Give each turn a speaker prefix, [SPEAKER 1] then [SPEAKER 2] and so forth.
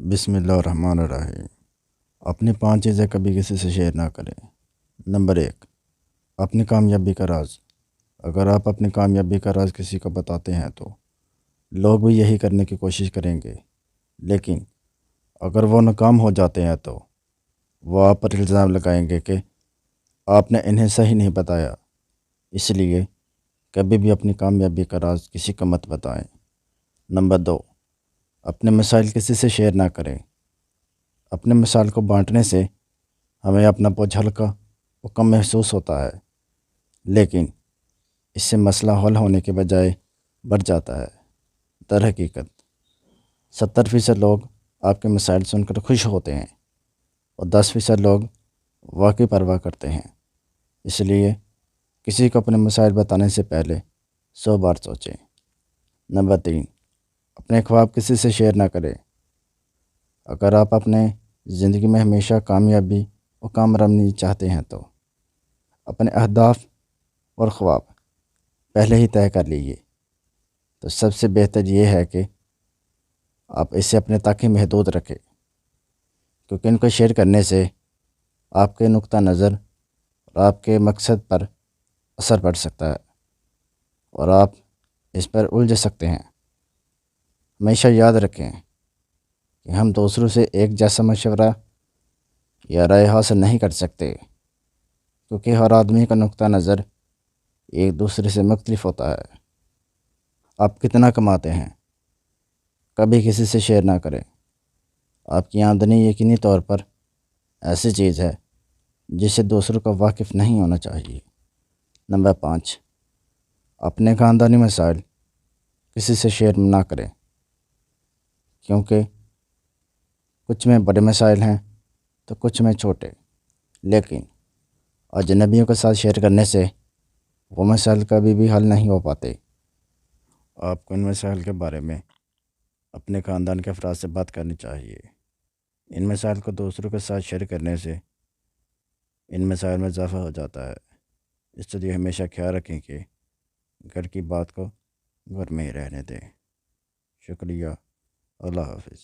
[SPEAKER 1] بسم اللہ الرحمن الرحیم۔ اپنی 5 چیزیں کبھی کسی سے شیئر نہ کریں۔ نمبر 1، اپنی کامیابی کا راز۔ اگر آپ اپنی کامیابی کا راز کسی کو بتاتے ہیں تو لوگ بھی یہی کرنے کی کوشش کریں گے، لیکن اگر وہ ناکام ہو جاتے ہیں تو وہ آپ پر الزام لگائیں گے کہ آپ نے انہیں صحیح نہیں بتایا۔ اس لیے کبھی بھی اپنی کامیابی کا راز کسی کو مت بتائیں۔ نمبر 2، اپنے مسائل کسی سے شیئر نہ کریں۔ اپنے مسائل کو بانٹنے سے ہمیں اپنا بوجھ ہلکا و کم محسوس ہوتا ہے، لیکن اس سے مسئلہ حل ہونے کے بجائے بڑھ جاتا ہے۔ در حقیقت 70% لوگ آپ کے مسائل سن کر خوش ہوتے ہیں اور 10% لوگ واقعی پرواہ کرتے ہیں۔ اس لیے کسی کو اپنے مسائل بتانے سے پہلے 100 بار سوچیں۔ نمبر 3، اپنے خواب کسی سے شیئر نہ کریں۔ اگر آپ اپنے زندگی میں ہمیشہ کامیابی اور کامرانی چاہتے ہیں تو اپنے اہداف اور خواب پہلے ہی طے کر لیجیے۔ تو سب سے بہتر یہ ہے کہ آپ اسے اپنے تک ہی محدود رکھیں، کیونکہ ان کو شیئر کرنے سے آپ کے نقطہ نظر اور آپ کے مقصد پر اثر پڑ سکتا ہے اور آپ اس پر الجھ سکتے ہیں۔ ہمیشہ یاد رکھیں کہ ہم دوسروں سے ایک جیسا مشورہ یا رائے حاصل نہیں کر سکتے، کیونکہ ہر آدمی کا نقطہ نظر ایک دوسرے سے مختلف ہوتا ہے۔ آپ کتنا کماتے ہیں کبھی کسی سے شیئر نہ کریں۔ آپ کی آمدنی یقینی طور پر ایسی چیز ہے جس سے دوسروں کا واقف نہیں ہونا چاہیے۔ نمبر 5، اپنے خاندانی مسائل کسی سے شیئر نہ کریں، کیونکہ کچھ میں بڑے مسائل ہیں تو کچھ میں چھوٹے، لیکن اجنبیوں کے ساتھ شیئر کرنے سے وہ مسائل کبھی بھی حل نہیں ہو پاتے۔ آپ کو ان مسائل کے بارے میں اپنے خاندان کے افراد سے بات کرنی چاہیے۔ ان مسائل کو دوسروں کے ساتھ شیئر کرنے سے ان مسائل میں اضافہ ہو جاتا ہے۔ اس لیے ہمیشہ خیال رکھیں کہ گھر کی بات کو گھر میں ہی رہنے دیں۔ شکریہ۔ اللہ حافظ۔